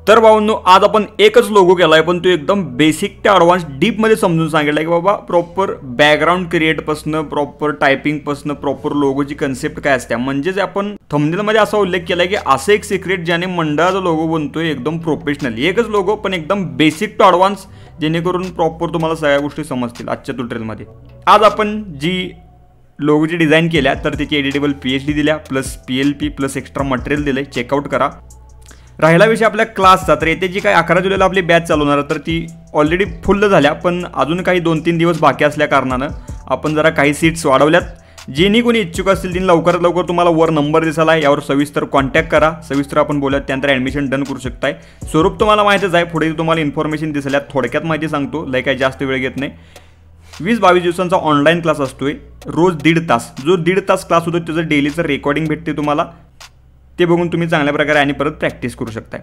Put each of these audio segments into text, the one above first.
तर भाऊंनो, आज आपण एकच लोगो केला आहे, पण तो एकदम बेसिक ते ॲडव्हान्स डीपमध्ये समजून सांगितलं आहे की बाबा प्रॉपर बॅकग्राऊंड क्रिएटपासनं, प्रॉपर टायपिंगपासनं, प्रॉपर लोगोची कन्सेप्ट काय असते. म्हणजेच आपण थंबनेलमध्ये असा उल्लेख केला आहे की असं एक सिक्रेट ज्याने मंडळाचा लोगो बनतोय एकदम प्रोफेशनल. एकच लोगो पण एकदम बेसिक टू ॲडव्हान्स, जेणेकरून प्रॉपर तुम्हाला सगळ्या गोष्टी समजतील आजच्या ट्युटोरियलमध्ये. आज आपण जी लोगोची डिझाईन केल्या तर त्याची एडिटेबल PHD दिल्या, plus PLP plus extra material दिलं आहे. चेकआउट करा. राहिला विषय आपल्या क्लासचा, तर येते जी काही 11 जुलैला आपली बॅच चालू होणार, तर ती ऑलरेडी फुल झाल्या, पण अजून काही 2-3 दिवस बाकी असल्या कारणानं आपण जरा काही सीट्स वाढवल्यात. जेणी कोणी इच्छुक असतील त्यांनी लवकरात लवकर तुम्हाला वर नंबर दिसाला आहे, यावर सविस्तर कॉन्टॅक्ट करा. सविस्तर आपण बोलूयात, त्यानंतर ॲडमिशन डन करू शकताय. स्वरूप तुम्हाला माहितीच आहे, पुढे तुम्हाला इन्फॉर्मेशन दिसल्यात. थोडक्यात माहिती सांगतो, लय काही जास्त वेळ घेत नाही. 20-22 दिवसांचा ऑनलाईन क्लास असतोय, रोज 1.5 तास. जो 1.5 तास क्लास होतो त्याचं डेलीचं रेकॉर्डिंग भेटते तुम्हाला, ते बघून तुम्ही चांगल्या प्रकारे आणि परत प्रॅक्टिस करू शकताय.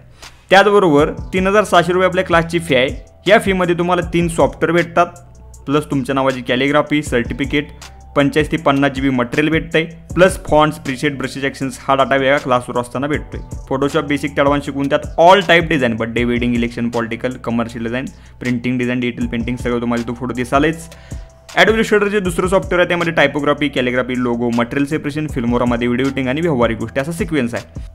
त्याचबरोबर 3600 रुपये आपल्या क्लासची फी आहे. या फीमध्ये तुम्हाला 3 सॉफ्टवेअर भेटतात, प्लस तुमच्या नावाची कॅलिग्राफी सर्टिफिकेट, 25 ते 50 GB मटेरियल भेटतंय, plus fonts, preset, brushes, actions हा डाटा वेगळा क्लासवर असताना भेटतोय. फोटोशॉप बेसिक ॲडव्हान्स शिकून त्यात all type design, birthday, wedding, election, political, commercial design, printing design, detail painting सगळं तुम्हाला तो फोटो दिसालेच. ॲडोबी इलस्ट्रेटरचे दुसरं सॉफ्टवेअर आहे, त्यामध्ये typography, calligraphy, logo, material separation, फिल्मोरामध्ये व्हिडिओ एडिटिंग आणि व्यावहारिक गोष्टी असा सिक्वेन्स आहे.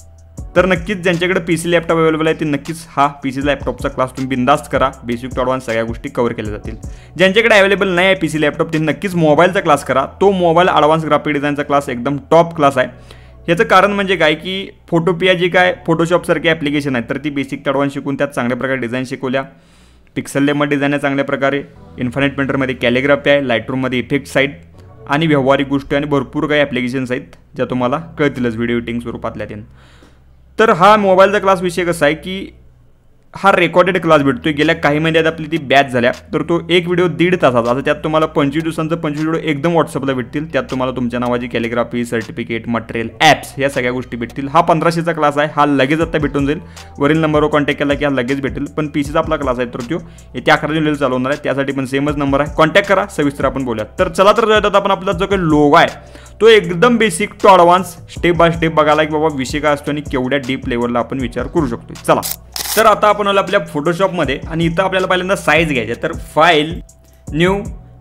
तर नक्कीच ज्यांच्याकडे PC लॅपटॉप अवेलेबल आहे ते नक्कीच हा PC लॅपटॉपचा क्लास तुम्ही बिंदास्त करा. बेसिक टू ॲडव्हान्स सगळ्या गोष्टी कव्हर केल्या जातील. ज्यांच्याकडे अवेलेबल नाही आहे PC लॅपटॉप ते नक्कीच मोबाईलचा क्लास करा. तो मोबाईल ॲडव्हान्स ग्राफिक डिझाईनचा क्लास एकदम टॉप क्लास आहे. याचं कारण म्हणजे काय की फोटोपिया जी काय फोटोशॉपसारखी ॲप्लिकेशन आहे, तर ती बेसिक टू ॲडव्हान्स शिकून त्यात चांगल्या प्रकारे डिझाईन शिकवल्या. पिक्सल लेमध्ये डिझाईन आहे चांगल्या प्रकारे, इन्फायनाईट पेंटरमध्ये कॅलिग्राफी आहे, लाईटरूममध्ये इफेक्ट्स आहेत आणि व्यावहारिक गोष्टी आणि भरपूर काही ॲप्लिकेशन्स आहेत ज्या तुम्हाला कळतीलच व्हिडिओ एडिटिंग स्वरूपातल्या त्यांना. तर हा मोबाईलचा क्लास विषय कसा आहे की हा रेकॉर्डेड क्लास भेटतोय. गेल्या काही महिन्यात आपली ती बॅच झाल्या, तर तो एक व्हिडिओ 1.5 तासाचा. आता त्यात तुम्हाला 25 दिवसांचं 25 व्हिडिओ एकदम व्हॉट्सअपला भेटतील. त्यात तुम्हाला तुमच्या नावाची कॅलिग्राफी, सर्टिफिकेट, मटेरियल, ॲप्स या सगळ्या गोष्टी भेटतील. हा 1500चा क्लास आहे. हा लगेच आता भेटून जाईल. वरील नंबरवर कॉन्टॅक्ट केला की हा लगेच भेटेल. पण PCचा आपला क्लास आहे तर तो येत्या 11 जुलैला चालू होणार आहे. त्यासाठी पण सेमच नंबर आहे, कॉन्टॅक्ट करा. सविस्तर आपण बोलूयात. तर चला तर जातात आपण आपला जो काही लोगो आहे तो एकदम basic to advance step by step बघायला की बाबा विषय काय असतो आणि केवढ्या डीप लेवलला आपण विचार करू शकतो. चला तर आता आपण आलो आपल्या फोटोशॉपमध्ये आणि इथं आपल्याला पहिल्यांदा साईज घ्यायची. तर फाईल, न्यू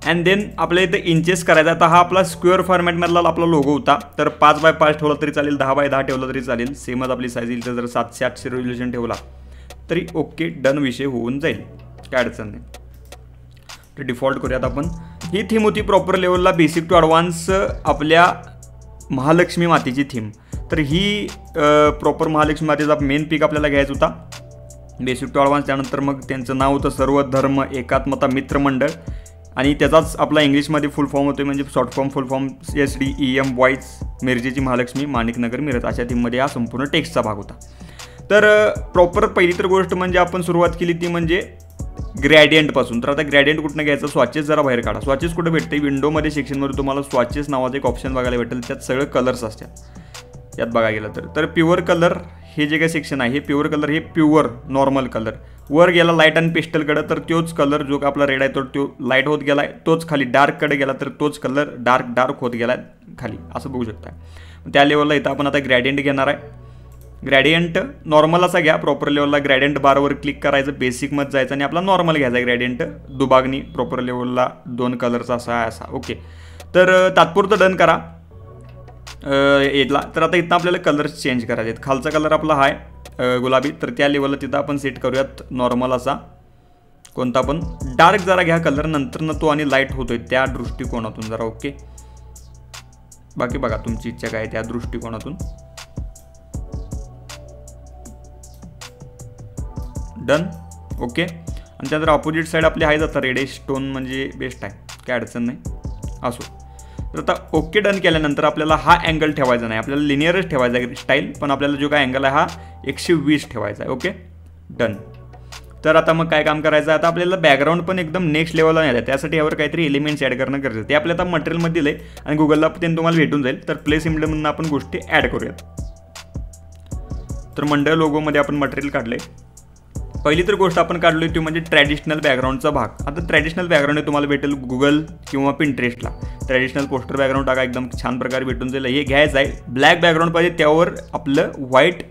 अँड देन आपल्याला इथं इंचेस करायचा. आता हा आपला स्क्वेअर फॉर्मॅटमधला आपला लोगो होता, तर 5x5 ठेवला तरी चालेल, 10x10 ठेवला तरी चालेल. सेमच आपली साईज येईल. तर जर 700-800 रेझोल्यूशन ठेवला तरी ओके डन विषय होऊन जाईल, काय अडचण नाही. तर डिफॉल्ट करूयात आपण. ही थीम होती प्रॉपर लेवलला बेसिक टू ॲडव्हान्स आपल्या महालक्ष्मी मातेची थीम. तर ही प्रॉपर महालक्ष्मी मातेचा मेन पिक आपल्याला घ्यायचा होता बेसिक टू ॲडव्हान्स. त्यानंतर मग त्यांचं नाव होतं सर्व धर्म एकात्मता मित्र मंडळ आणि त्याचाच आपला इंग्लिशमध्ये फुल फॉर्म होतो, म्हणजे short form full form SDEM boys मिरजेची महालक्ष्मी माणिकनगर मिरज अशा थीममध्ये हा संपूर्ण टेक्स्टचा भाग होता. तर प्रॉपर पहिली तर गोष्ट म्हणजे आपण सुरुवात केली ती म्हणजे ग्रॅडियंटपासून. तर आता ग्रॅडियंट कुठनं घ्यायचं, स्वॉचेस जरा बाहेर काढा. स्वॉचेस कुठं भेटते, विंडोमध्ये सेक्शनमध्ये तुम्हाला स्वॉचेस नावाचं एक ऑप्शन बघायला भेटेल. त्यात सगळे कलर्स असतात. यात बघा गेलं तर प्युअर कलर हे जे काही सेक्शन आहे हे प्युअर कलर, हे प्युअर नॉर्मल कलर. वर गेला लाईट आणि पेस्टलकडं तर तोच कलर जो का आपला रेड आहे तो लाईट होत गेला आहे, तोच खाली डार्ककडे गेला तर तोच कलर डार्क होत गेला आहे खाली, असं बघू शकता. त्या लेवलला इथं आपण आता ग्रॅडियंट घेणार आहे. ग्रॅडियंट नॉर्मल असा घ्या. प्रॉपर लेवलला ग्रॅडियंट बारवर क्लिक करायचं, बेसिकमध्ये जायचं आणि आपला नॉर्मल घ्यायचा ग्रॅडियंट दुभागनी. प्रॉपर लेवलला 2 कलरचा असा ओके. तर तात्पुरतं डन करा येतला. तर आता इथं आपल्याला कलर्स चेंज करायचे आहेत. खालचा कलर आपला आहे गुलाबी, तर त्या लेवलला तिथं आपण सेट करूयात नॉर्मल असा कोणता पण. डार्क जरा घ्या कलर, नंतर तो आणि लाईट होतोय त्या दृष्टिकोनातून जरा ओके. बाकी बघा तुमची इच्छा काय त्या दृष्टिकोनातून. Done okay. आणि त्यानंतर ऑपोजिट साईड आपली आहे आता रेडिश टोन म्हणजे बेस्ट आहे, काय अडचण नाही असो. तर आता ओके डन केल्यानंतर आपल्याला हा अँगल ठेवायचा नाही, आपल्याला लिनियरच ठेवायचा आहे स्टाईल, पण आपल्याला जो काय अँगल आहे हा 120 ठेवायचा आहे ओके डन. तर आता मग काय काम करायचं आहे, आता आपल्याला बॅकग्राऊंड पण एकदम नेक्स्ट लेवलला नाही आहे. त्यासाठी यावर काहीतरी एलिमेंट्स ॲड करणं गरजेचं आहे. ते आपल्याला आता मटेरियलमध्ये दिलं आहे आणि गुगलला ते तुम्हाला भेटून जाईल. तर प्लेस इम्प्लिमेंटमधून आपण गोष्टी ॲड करूयात. तर मंडळ लोगोमध्ये आपण मटेरियल काढलं आहे. पहिली तर गोष्ट आपण काढली ती म्हणजे ट्रॅडिशनल बॅकग्राऊंडचा भाग. आता ट्रॅडिशनल बॅकग्राऊंड तुम्हाला भेटेल गुगल किंवा पिंट्रेस्टला. ट्रॅडिशनल पोस्टर बॅकग्राऊंड टाका, एकदम छान प्रकारे भेटून जाईल. हे घ्यायचं आहे. ब्लॅक बॅकग्राऊंड पाहिजे, त्यावर आपलं व्हाईट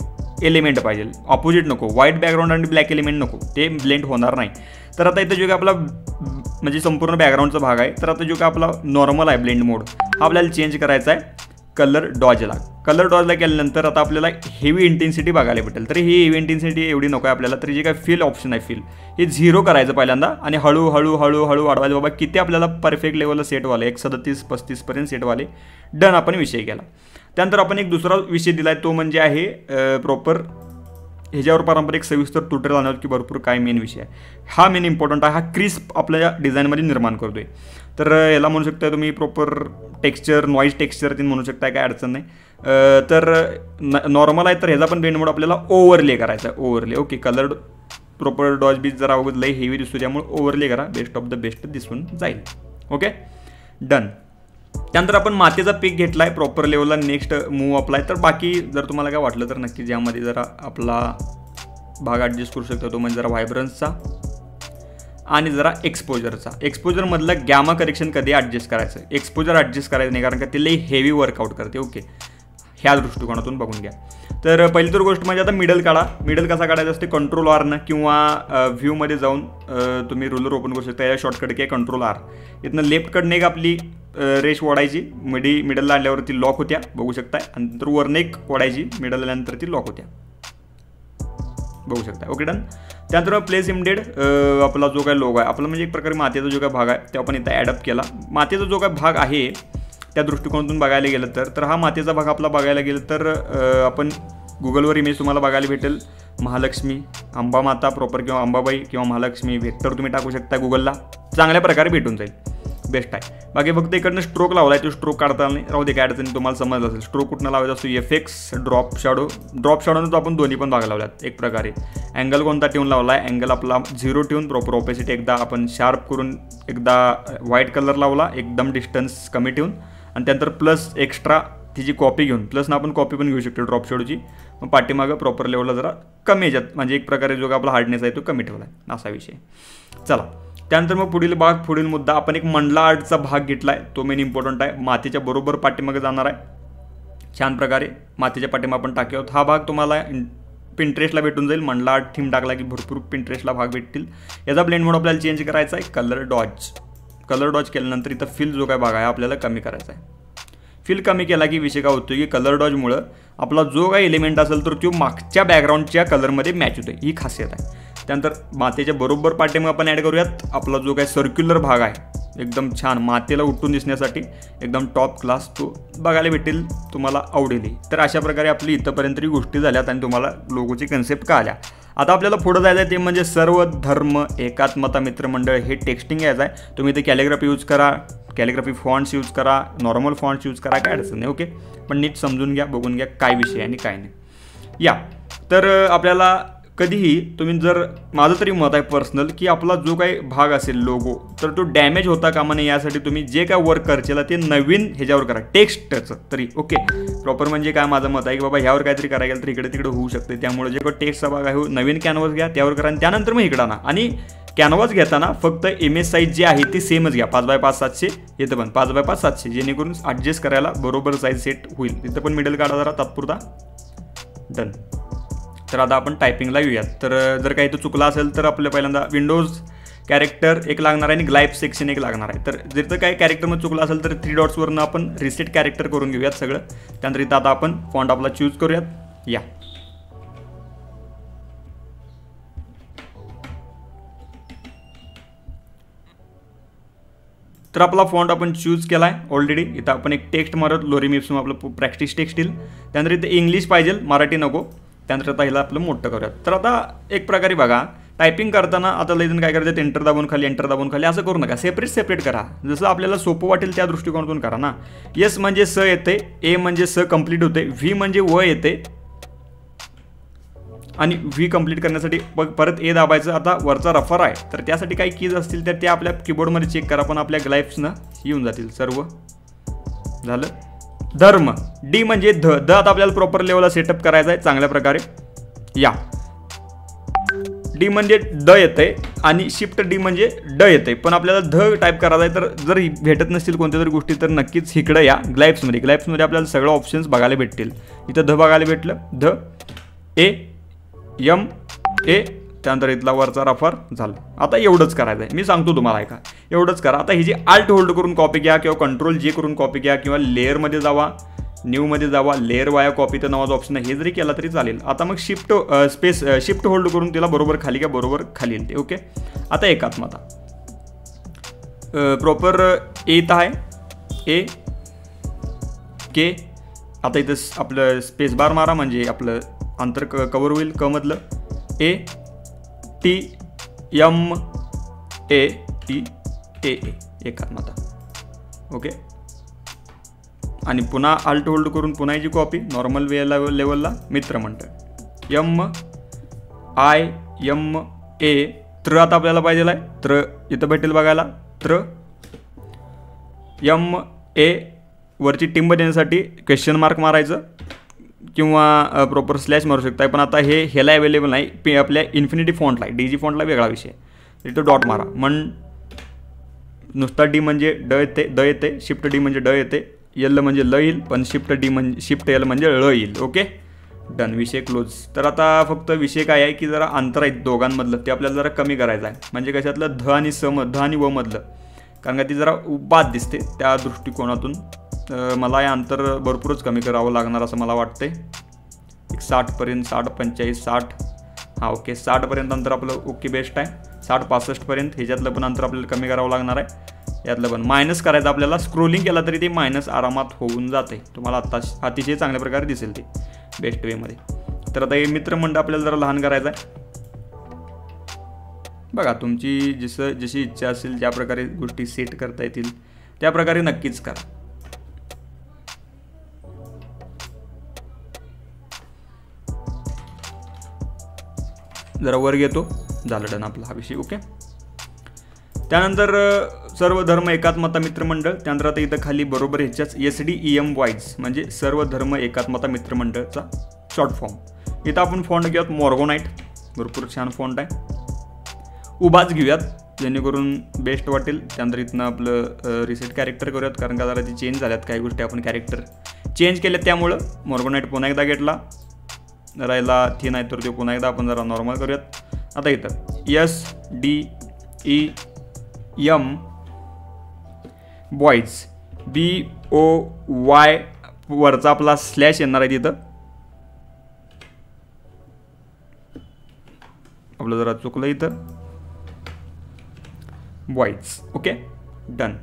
एलिमेंट पाहिजे, ऑपोजिट नको, व्हाईट बॅकग्राऊंड आणि ब्लॅक एलिमेंट नको, ते ब्लेंड होणार नाही. तर आता इथं जो काय आपला म्हणजे संपूर्ण बॅकग्राऊंडचा भाग आहे, तर आता जो काय आपला नॉर्मल आहे ब्लेंड मोड हा आपल्याला चेंज करायचा आहे कलर डॉजला. कलर डॉजला केल्यानंतर आता आपल्याला हेवी इंटेन्सिटी बघायला भेटेल. तर ही हेवी इंटेन्सिटी एवढी नको आहे आपल्याला, तर जे काय फिल ऑप्शन आहे फिल हे 0 करायचं पहिल्यांदा आणि हळूहळू वाढवायचं. बाबा किती आपल्याला परफेक्ट लेवलला सेट व्हाले, 137-35 पर्यंत सेट व्हाले. डन आपण विषय केला. त्यानंतर आपण एक दुसरा विषय दिला आहे, तो म्हणजे आहे प्रॉपर ह्याच्यावर पारंपरिक सविस्तर ट्युटोरियल आणणार की भरपूर काय मेन विषय आहे. हा मेन इम्पॉर्टंट आहे, हा क्रिस्प आपल्या डिझाईनमध्ये निर्माण करतोय. तर याला म्हणू शकता तुम्ही प्रॉपर टेक्स्चर, नॉईज टेक्स्चर ते म्हणू शकता, काय अडचण नाही. तर नॉर्मल आहे तर ह्याचा पण ब्लेंड मोड आपल्याला ओव्हरले करायचा आहे. Overlay okay. Colour proper dodge बीज जरा अवघड लई हेवी दिसतो, त्यामुळे ओव्हरले करा, बेस्ट ऑफ द बेस्ट दिसून जाईल. Okay done. त्यानंतर आपण मातीचा पीक घेतला आहे प्रॉपर लेवलला. Next move apply. तर बाकी जर तुम्हाला काय वाटलं तर नक्की ज्यामध्ये जरा आपला भाग ॲडजस्ट करू शकतो, तो म्हणजे जरा व्हायब्रन्सचा आणि जरा एक्सपोजरचा. एक्सपोजरमधलं गॅमा करेक्शन कधी ॲडजस्ट करायचं, एक्सपोजर ॲडजस्ट करायचं नाही, कारण का ते लई हेवी वर्कआउट करते. ओके ह्या दृष्टिकोनातून बघून घ्या. तर पहिली तर गोष्ट म्हणजे आता मिडल काढा. मिडल कसा काढायचा असते, कंट्रोल आरनं किंवा व्ह्यूमध्ये जाऊन तुम्ही रुलर ओपन करू शकता. या शॉर्टकट की कंट्रोल आर. इथनं लेफ्टकडनं एक आपली रेश ओढायची, मिडलला आणल्यावरती लॉक होत्या बघू शकताय, आणि नंतर वरनं एक ओढायची, मिडलला आल्यानंतर ती लॉक होत्या बघू शकता. Okay done. त्यानंतर प्लेस इमडेड आपला जो काय लोगो आहे आपला, म्हणजे एक प्रकारे मातीचा जो काय भाग आहे तो आपण इथं ॲडअप केला. मातीचा जो काय भाग आहे त्या दृष्टिकोनातून बघायला गेलं तर हा मातीचा भाग आपला बघायला गेलं तर आपण गुगलवर इमेज तुम्हाला बघायला भेटेल. महालक्ष्मी, अंबामाता प्रॉपर किंवा अंबाबाई किंवा महालक्ष्मी वेक्टर तुम्ही टाकू शकता गुगलला, चांगल्या प्रकारे भेटून जाईल, बेस्ट आहे. बाकी फक्त इकडनं स्ट्रोक लावला आहे, तो स्ट्रोक काढता नाही राहू दे, काय अडचण तुम्हाला समजलं असेल. स्ट्रोक कुठनं लावायचा असतो, एफेक्स, ड्रॉप शॅडोनं तो आपण दोन्ही पण भाग लावल्यात एक प्रकारे. अँगल कोणता ठेवून लावला आहे, अँगल आपला 0 ठेवून प्रॉपर ऑपेसिटी एकदा आपण शार्प करून एकदा व्हाईट कलर लावला, एकदम डिस्टन्स कमी ठेवून, आणि त्यानंतर प्लस एक्स्ट्रा तिची कॉपी घेऊन, प्लस आपण कॉपी पण घेऊ शकतो ड्रॉप शॅडोची. मग पाठीमागं प्रॉपर लेवलला जरा कमी याच्यात, म्हणजे एक प्रकारे जो आपला हार्डनेस आहे तो कमी ठेवला आहे, असा विषय. चला त्यानंतर मग पुढील मुद्दा आपण एक मंडला आर्टचा भाग घेतला आहे, तो मेन इम्पॉर्टंट आहे. मातीच्या बरोबर पाठीमागे जाणार आहे छान प्रकारे, मातीच्या पाठीमागे आपण टाकू आहोत. हा भाग तुम्हाला पिंट्रेस्टला भेटून जाईल. मंडला आर्ट थीम टाकला की भरपूर पिंट्रेस्टला भाग भेटतील. याचा ब्लेंड मोड आपल्याला चेंज करायचा आहे कलर डॉज केल्यानंतर इथं फिल जो काय भाग आहे आपल्याला कमी करायचा आहे. फिल कमी केला की विषय काय होतो की कलर डॉजमुळं आपला जो काही एलिमेंट असेल तर तो मागच्या बॅकग्राऊंडच्या कलरमध्ये मॅच होतो, ही खासियत आहे. त्यानंतर मातेच्या बरोबर पाठीमागे आपण ॲड करूयात आपला जो काही सर्क्युलर भाग आहे एकदम छान मातेला उठून दिसण्यासाठी एकदम टॉप क्लास, तो बघायला भेटेल, तुम्हाला आवडेल. तर अशा प्रकारे आपली इथंपर्यंत गोष्टी झाल्यात आणि तुम्हाला लोगोची कन्सेप्ट कळाल्या. आता आपल्याला पुढं जायचं आहे ते म्हणजे सर्व धर्म एकात्मता मित्रमंडळ हे टेक्स्टिंग यायचं आहे. तुम्ही इथे कॅलिग्राफी यूज करा, कॅलिग्राफी फॉन्ट्स यूज करा, नॉर्मल फॉन्ट्स यूज करा, काय अडचण नाही. ओके पण नीट समजून घ्या, बघून घ्या काय विषय आणि काय नाही. या तर आपल्याला कधीही तुम्ही जर, माझं तरी मत आहे पर्सनल की आपला जो काही भाग असेल लोगो तर तो डॅमेज होता कामा नये, यासाठी तुम्ही जे काय वर्क करचेला ते नवीन ह्याच्यावर करा, टेक्स्टचं तरी. ओके प्रॉपर म्हणजे काय माझं मत आहे की बाबा ह्यावर काहीतरी करायला गेलं तर इकडे तिकडे होऊ शकते, त्यामुळे जे काही टेक्स्टचा भाग आहे नवीन कॅनव्हास घ्या त्यावर करा, आणि त्यानंतर मग इकडं ना. आणि कॅनव्हास घेताना फक्त इमेज साईज जी आहे ती सेमच घ्या, 5x5 700 येतं पण 5x5 700, जेणेकरून ॲडजस्ट करायला बरोबर साईज सेट होईल. तिथं पण मिडल काढा जरा तात्पुरता. डन. तर आता आपण टायपिंगला येऊयात. तर जर काही तो चुकला असेल तर आपल्या पहिल्यांदा विंडोज कॅरेक्टर एक लागणार आहे आणि ग्लाइप सेक्शन एक लागणार आहे. तर जर तर काही कॅरेक्टरमध्ये चुकला असेल तर 3 डॉट्सवरनं आपण रिसेट कॅरेक्टर करून घेऊयात सगळं. त्यानंतर इथं आता आपण फॉन्ट आपला चूज करूयात. या तर आपला फॉन्ट आपण चूज केला आहे ऑलरेडी. इथं आपण एक टेक्स्ट मारत लोरीमिप्सम आपलं प्रॅक्टिस टेक्स्ट येईल. त्यानंतर इथं इंग्लिश पाहिजे, मराठी नको. त्यानंतर आता ह्याला आपलं मोठं करूयात. तर आता एक प्रकारे बघा टायपिंग करताना आता लयजण काय करतात, एंटर दाबून खाली असं करू नका, सेपरेट करा. जसं आपल्याला सोपं वाटेल त्या दृष्टिकोनातून करा ना. एस म्हणजे स येते, ए म्हणजे स कंप्लीट होते, व्ही म्हणजे व येते, आणि व्ही कंप्लीट करण्यासाठी परत ए दाबायचं. आता वरचा रफर आहे तर त्यासाठी काही कीज असतील तर त्या आपल्या कीबोर्डमध्ये चेक करा, पण आपल्या ग्लाइप्सनं येऊन जातील सर्व. झालं. धर्म डी म्हणजे ध आता आपल्याला प्रॉपर लेवलला सेटअप करायचा आहे चांगल्या प्रकारे. या डी म्हणजे ड येते आणि शिफ्ट डी म्हणजे ड येते, पण आपल्याला ध टाईप करायचा आहे. तर जर भेटत नसतील कोणत्या तरी गोष्टी तर नक्कीच इकडं या ग्लाइप्समध्ये आपल्याला सगळं ऑप्शन्स बघायला भेटतील. इथं ध बघायला भेटलं, ध एम ए, त्यानंतर इथला वरचा रफर झालं. आता एवढंच करायचं आहे, मी सांगतो तुम्हाला ऐका, एवढंच करा. आता ही जी आल्ट होल्ड करून कॉपी घ्या किंवा कंट्रोल जे करून कॉपी घ्या किंवा लेअरमध्ये जावा, न्यूमध्ये जावा, लेअर वाया कॉपी तर नावाचं ऑप्शन आहे, हे जरी केला तरी चालेल. आता मग शिफ्ट होल्ड करून तिला बरोबर खाली घ्या, बरोबर खाली येईल ते. ओके, आता एकात्मता प्रॉपर येत आहे ए के. आता इथं आपलं स्पेस बार मारा म्हणजे आपलं अंतर कवर होईल. क मधलं A T M A T A A, एकात्मता. ओके, आणि पुन्हा आल्ट होल्ड करून पुन्हा याची कॉपी नॉर्मल लेवलला मित्रमंडळ एम आय एम ए. त्र आता आपल्याला पाहिजे आहे, त्र इथं भेटेल बघायला. त्र एम ए वरची टिंब देण्यासाठी क्वेश्चन मार्क मारायचं किंवा प्रॉपर स्लॅश मारू शकताय. पण आता हे ह्याला अवेलेबल नाही, आपल्या इन्फिनिटी फॉन्टला आहे, डी जी फॉन्टला वेगळा विषय. इथं डॉट मारा, नुसता डी म्हणजे ड येते, शिफ्ट डी म्हणजे ड येते, यल म्हणजे ल येईल, पण शिफ्ट यल म्हणजे ळ येईल. ओके, डन, विषय क्लोज. तर आता फक्त विषय काय आहे की जरा अंतर आहे दोघांमधलं, ते आपल्याला जरा कमी करायचं आहे. म्हणजे कशातलं ध आणि व मधलं, कारण का ती जरा बाद दिसते, त्या दृष्टिकोनातून मला हे अंतर भरपूरच कमी करावं लागणार असं मला वाटते. एक 60पर्यंत, 60, 45, 60, हां ओके, 60पर्यंत अंतर आपलं ओके बेस्ट आहे. 60, 65पर्यंत ह्याच्यातलं पण अंतर आपल्याला कमी करावं लागणार आहे. यातलं पण मायनस करायचं आपल्याला, स्क्रोलिंग केला तरी ते मायनस आरामात होऊन जाते. तुम्हाला आता अतिशय चांगल्या प्रकारे दिसेल ते बेस्ट वेमध्ये. तर आता हे मित्रमंडळ आपल्याला जरा लहान करायचं आहे. बघा, तुमची जशी इच्छा असेल, ज्या प्रकारे गोष्टी सेट करता येतील त्या प्रकारे नक्कीच करा. जरा वर घेतो, झालं डन आपला हा विषय. ओके, त्यानंतर सर्व धर्म एकात्मता मित्रमंडळ. त्यानंतर आता इथं खाली बरोबर ह्याच्याच SDEM वाईज म्हणजे सर्व धर्म एकात्मता मित्रमंडळचा शॉर्ट फॉर्म. इथं आपण फॉन्ट घेऊयात मॉर्गोनाईट, भरपूर छान फॉन्ट आहे. उभाच घेऊयात जेणेकरून बेस्ट वाटेल. त्यानंतर इथनं आपलं रिसेट कॅरेक्टर करूयात, कारण का जरा ती चेंज झाल्यात काही गोष्टी, आपण कॅरेक्टर चेंज केल्यात, त्यामुळं मॉर्गोनाईट पुन्हा एकदा घेतला. राहिला थीन आहे तर ते पुन्हा एकदा आपण जरा नॉर्मल करूयात. आता इथं SDEM बॉईज BOY वरचा आपला स्लॅश येणार आहे तिथं. आपलं जरा चुकलं इथं, बॉईज. Okay, done.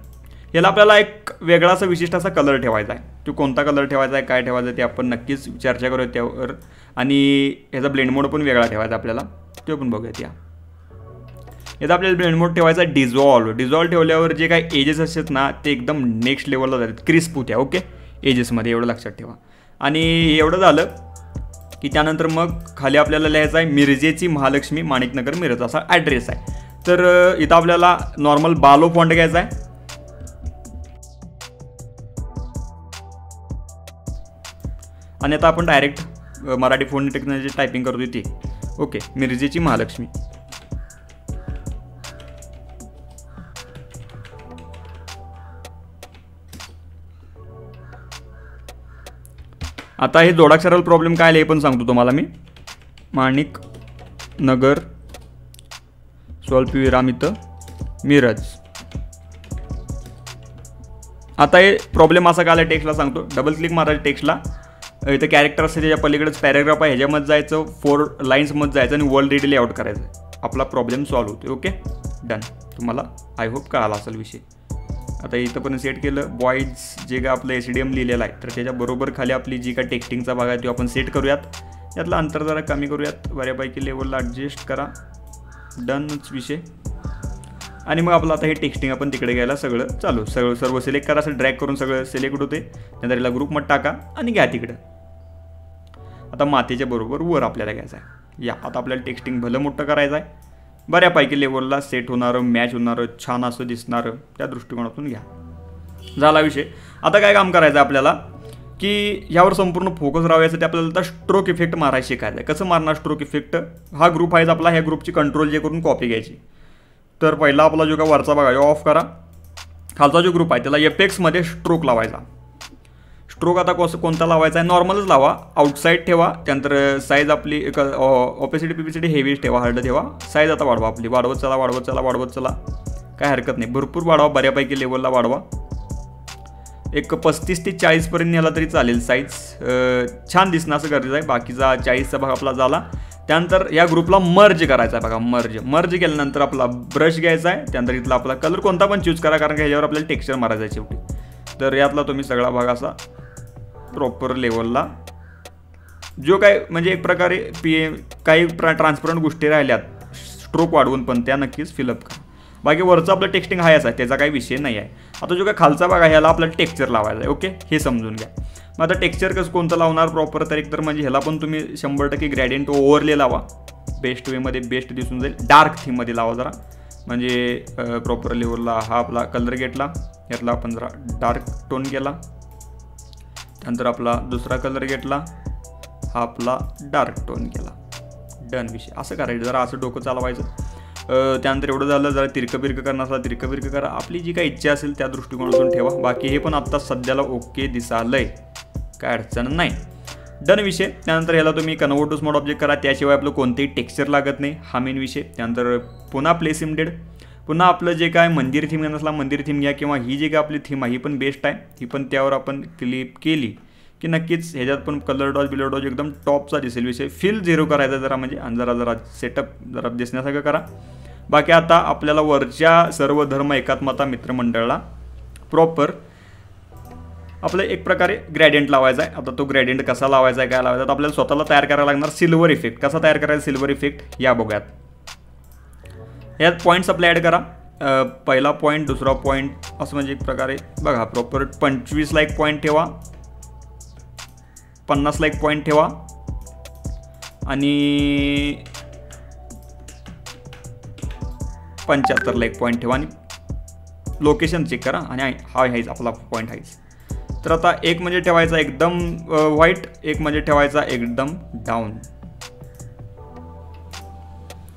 याला आपल्याला एक वेगळा असा विशिष्ट असा कलर ठेवायचा आहे. तो कोणता कलर ठेवायचा आहे, काय ठेवायचं आहे ते आपण नक्कीच चर्चा करूया त्यावर. आणि ह्याचा ब्लेंड मोड पण वेगळा ठेवायचा आपल्याला, ते पण बघूयात. याचा आपल्याला ब्लेंड मोड ठेवायचा आहे डिझॉल्व ठेवल्यावर जे काही एजेस असतात ना ते एकदम नेक्स्ट लेवलला जातात, क्रिस्प होत्या. ओके, एजेसमध्ये एवढं लक्षात ठेवा. आणि एवढं झालं की त्यानंतर मग खाली आपल्याला लिहायचं आहे मिरजेची महालक्ष्मी माणिकनगर मिरज असा ॲड्रेस आहे. तर इथं आपल्याला नॉर्मल बालो फॉन्ट घ्यायचा आहे. आणि आता आपण direct Marathi phone technology typing करतो ते. ओके, मिरजेची महालक्ष्मी. आता हे जोडाक्षराला प्रॉब्लेम काय आले हे पण सांगतो तुम्हाला मी. माणिक नगर स्वल्पविराम इथं मिरज. आता हे प्रॉब्लेम असा काय आला टेक्स्टला सांगतो. डबल क्लिक मारायचं टेक्स्टला, इथं कॅरेक्टर असते त्याच्या पलीकडेच पॅरेग्राफ आहे, ह्याच्यामध्ये जायचं 4 लाईन्समध्ये जायचं आणि वर्ल्ड रेडी लेआउट करायचं. आपला प्रॉब्लेम सॉल्व्ह होतो. Okay, done. तुम्हाला आय होप कळाला असेल विषय. आता इथं पण सेट केलं. बॉईज जे काय आपलं SDM लिहिलेलं आहे तर त्याच्याबरोबर खाली आपली जी काय टेक्स्टिंगचा भाग आहे तो आपण सेट करूयात. यातलं अंतर जरा कमी करूयात, बऱ्यापैकी लेवलला ॲडजस्ट करा. डनच विषय. आणि मग आपलं आता हे टेक्स्टिंग आपण तिकडे घ्यायला सगळं चालू. सर्व सिलेक्ट करा, असं ड्रॅग करून सगळं सिलेक्ट होते. नंतर याला ग्रुपमध्ये टाका आणि घ्या तिकडं. आता मातेच्या बरोबर वर आपल्याला घ्यायचं आहे. या आता आपल्याला टेक्स्टिंग भलं मोठं करायचं आहे, बऱ्यापैकी लेवलला सेट होणारं, मॅच होणारं, छान असं दिसणारं, त्या दृष्टिकोनातून घ्या. झाला विषय. आता काय काम करायचं आहे आपल्याला की ह्यावर संपूर्ण फोकस राहावं यासाठी आपल्याला आता स्ट्रोक इफेक्ट मारायला शिकायचं आहे. कसं मारणार स्ट्रोक इफेक्ट. हा ग्रुप आहे आपला, ह्या ग्रुपची कंट्रोल जे करून कॉपी घ्यायची. तर पहिला आपला जो का वरचा बघा ऑफ करा. खालचा जो ग्रुप आहे त्याला एफेक्ट्समध्ये स्ट्रोक लावायचा. स्ट्रोक आता कोणता लावायचा आहे, नॉर्मलच लावा, आउटसाईड ठेवा. त्यानंतर साईज आपली एक ऑपेसिटी पीपीसीटी हेवी ठेवा, हार्ड ठेवा. साईज आता वाढवा आपली, वाढवत चला, काय हरकत नाही, भरपूर वाढवा, बऱ्यापैकी लेवलला वाढवा. एक 35 ते 40 पर्यंत नेला तरी चालेल. साईज छान दिसणं असं गरजेचं आहे. बाकीचा 40चा भाग आपला झाला. त्यानंतर या ग्रुपला मर्ज करायचा आहे बघा. मर्ज केल्यानंतर आपला ब्रश घ्यायचा आहे. त्यानंतर इथला आपला कलर कोणता पण चूज करा, कारण की ह्याच्यावर आपल्याला टेक्स्चर मारायचं आहे शेवटी. तर यातला तुम्ही सगळा भाग असा प्रॉपर लेवलला, जो काय म्हणजे एक प्रकारे काही ट्रान्सपरंट गोष्टी राहिल्यात स्ट्रोक वाढवून, पण त्या नक्कीच फिलअप करा. बाकी वरचं आपलं टेक्स्टिंग हायच आहे, त्याचा काही विषय नाही आहे. आता जो काय खालचा भाग आहे ह्याला आपल्याला टेक्स्चर लावायचा आहे. ओके, हे समजून घ्या. मग आता टेक्स्चर कोणतं लावणार प्रॉपर, तर एकतर म्हणजे ह्याला पण तुम्ही 100% ग्रॅडियंट ओव्हरले लावा, बेस्ट वेमध्ये बेस्ट दिसून जाईल. डार्क थीममध्ये लावा जरा, म्हणजे प्रॉपर लेवलला. हा आपला कलर घेतला, यातला आपण जरा डार्क टोन केला. त्यानंतर आपला दुसरा कलर घेतला, हा आपला डार्क टोन केला. डन विषय. असं करायचं, जरा असं डोकं चालवायचं. त्यानंतर एवढं झालं, जरा तिरकं करणार असला तिरकं करा, आपली जी काही इच्छा असेल त्या दृष्टिकोनातून ठेवा. बाकी हे पण आत्ता सध्याला ओके दिसालंय, काय अडचण नाही. डन विषय. त्यानंतर ह्याला तुम्ही कन्वर्ट टू स्मॉल ऑब्जेक्ट करा, त्याशिवाय आपलं कोणतेही टेक्स्चर लागत नाही, हा मेन विषय. त्यानंतर पुन्हा प्लेस इम्डेड, पुन्हा आपलं जे काय मंदिर थीम नसला मंदिर थीम घ्या, किंवा ही जी काय आपली थीम आहे ही पण बेस्ट आहे. ही पण त्यावर आपण क्लिप केली की नक्कीच ह्याच्यात पण कलर डॉज एकदम टॉपचा दिसेल. विषय फील 0 करायचा जरा, म्हणजे जरा सेटअप जरा दिसण्यासारखं करा. बाकी आता आपल्याला वरच्या सर्व धर्म एकात्मता मित्रमंडळाला प्रॉपर आपलं एक प्रकारे ग्रॅडियंट लावायचा आहे. आता तो ग्रॅडियंट कसा लावायचा आहे, काय लावायचा, तर आपल्याला स्वतःला तयार करायला लागणार सिल्वर इफेक्ट. कसा तयार करायचा सिल्वर इफेक्ट या बघूयात. यात पॉईंट्स आपले ॲड करा. पहिला पॉईंट, दुसरा पॉईंट, असं म्हणजे एक प्रकारे बघा. प्रॉपर 25ला एक पॉईंट ठेवा, 50ला एक पॉईंट ठेवा, आणि 75ला एक पॉईंट ठेवा, आणि लोकेशन चेक करा. आणि हा आहेच आपला पॉईंट आहेच. तर आता एक म्हणजे ठेवायचा एकदम व्हाईट, एक म्हणजे ठेवायचा एकदम डाऊन,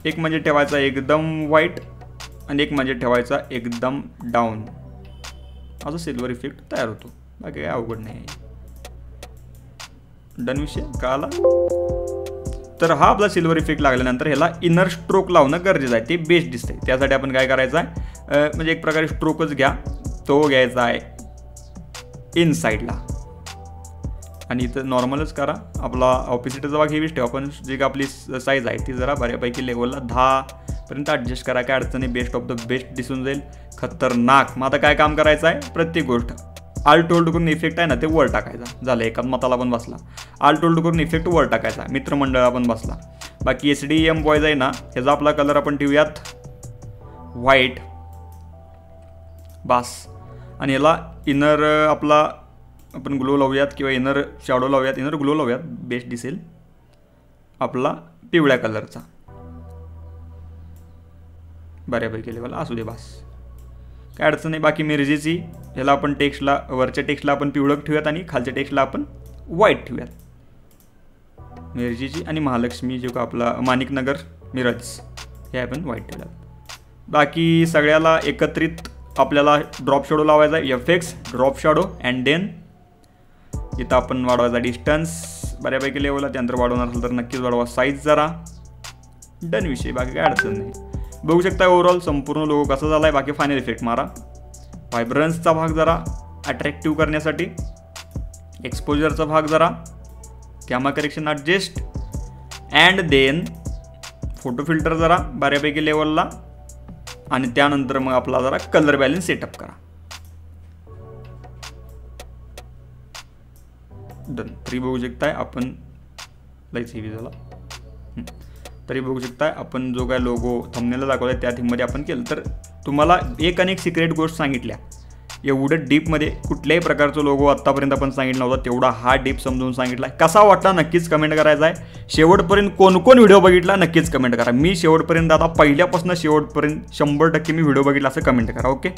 एक म्हणजे ठेवायचा एकदम व्हाईट, आणि एक म्हणजे ठेवायचा एकदम डाऊन. असं सिल्वर इफेक्ट तयार होतो. बाकी काय अवघड नाही आहे. डन विषय कळाला. तर हा आपला सिल्वर इफेक्ट लागल्यानंतर ह्याला इनर स्ट्रोक लावणं गरजेचं आहे, ते बेस्ट दिसतंय. त्यासाठी आपण काय करायचं आहे, म्हणजे एक प्रकारे स्ट्रोकच घ्या, तो घ्यायचा आहे इनसाईडला, आणि इथं नॉर्मलच करा. आपला ऑपोजिटचा भाग हेवीच ठेवा, पण जी आपली साईज आहे ती जरा बऱ्यापैकी लेवलला 10पर्यंत ॲडजस्ट करा. काय अडचणी, बेस्ट ऑफ द बेस्ट दिसून जाईल. खतरनाक. मग आता काय काम करायचं आहे, प्रत्येक गोष्ट आल्ट होल्ड करून इफेक्ट आहे ना ते वर टाकायचा. झालं, एकात्मताला पण बसला. आल्ट होल्ड करून इफेक्ट वर टाकायचा, मित्रमंडळाला पण बसला. बाकी SDM बॉयज आहे ना, ह्याचा आपला कलर आपण ठेवूयात व्हाईट बास. आणि ह्याला इनर आपला आपण ग्लो लावूयात, किंवा इनर शॅडो लावूयात, इनर ग्लो लावूयात, बेस्ट दिसेल. आपला पिवळ्या कलरचा बऱ्यापैकी लेवल असू दे बास, काय अडचण नाही. बाकी मिरजेची ह्याला आपण टेक्स्टला, वरच्या टेक्स्टला आपण पिवळं ठेवूयात, आणि खालच्या टेक्स्टला आपण व्हाईट ठेवूयात. मिरजेची आणि महालक्ष्मी जो का आपला माणिकनगर मिरज हे आपण व्हाईट ठेवूयात. बाकी सगळ्याला एकत्रित आपल्याला ड्रॉप शॅडो लावायचा आहे, FX drop shadow. And then इथं आपण वाढवायचा डिस्टन्स बऱ्यापैकी लेवलला. त्यानंतर वाढवणार असेल तर नक्कीच वाढवा साईज जरा. डन विषय. बाकी काय अडचण नाही. बघू शकता ओव्हरऑल संपूर्ण लोगो कसा झाला आहे. बाकी फायनल इफेक्ट मारा. व्हायब्रन्सचा भाग जरा अट्रॅक्टिव्ह करण्यासाठी, एक्सपोजरचा भाग जरा, gamma correction adjust, and then photo filter जरा बऱ्यापैकी लेवलला, आणि त्यानंतर मग आपला जरा कलर बॅलन्स सेटअप करा. डन. तरी बघू शकताय आपण लाईच हेवी झाला. तरी बघू शकताय आपण जो काय लोगो थंबनेलला दाखवला आहे त्या थीममध्ये आपण केलं. तर तुम्हाला एक आणि एक सिक्रेट गोष्ट सांगितल्या, एवढं डीपमध्ये कुठल्याही प्रकारचं लोगो आत्तापर्यंत आपण सांगितलं नव्हता, तेवढा हा डीप समजून सांगितला. कसा वाटला नक्कीच कमेंट करायचा आहे. शेवटपर्यंत कोण कोण व्हिडिओ बघितला नक्कीच कमेंट करा. मी शेवटपर्यंत, आता पहिल्यापासून शेवटपर्यंत 100% मी व्हिडिओ बघितला असं कमेंट करा. ओके.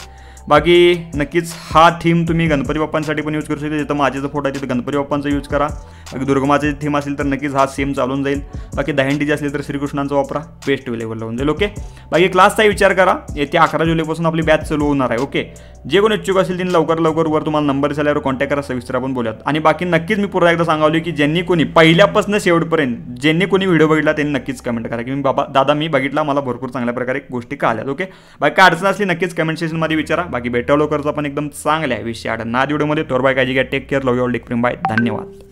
बाकी नक्कीच हा थीम तुम्ही गणपती बाप्पांसाठी पण यूज करू शकता. जिथं माझे जो फोटो आहे तिथं गणपती बाप्पांचा यूज करा. बाकी दुर्गमाचे थीम असेल तर नक्कीच हा सेम चालून जाईल. बाकी दहीहंडीचे असेल तर श्रीकृष्णांचा वापरा, बेस्ट लेवलला होऊन जाईल. ओके, बाकी क्लासचाही विचार करा. येत्या 11 जुलैपासून आपली बॅच चालू होणार आहे. ओके, जे कोण इच्छुक असेल त्यांनी लवकर वर तुम्हाला नंबर दिल्यावर कॉन्टॅक्ट करा, सविस्तर आपण बोलूयात. आणि बाकी नक्कीच मी पुन्हा एकदा सांगावली की ज्यांनी कोणी पहिल्यापासून शेवटपर्यंत ज्यांनी कोणी व्हिडिओ बघितला त्यांनी नक्कीच कमेंट करा की मी बाबा दादा मी बघितला, मला भरपूर चांगल्या प्रकारे गोष्टी कळाल्यात. ओके, बाकी काय अडचण असली नक्कीच कमेंट सेक्शनमध्ये विचारा. बाकी भेटावं लवकरच आपण एकदम चांगल्या विषयात ना व्हिडिओमध्ये. तोर बाय काळजी घ्या, take care, love you all, take प्रेम, बाय, धन्यवाद.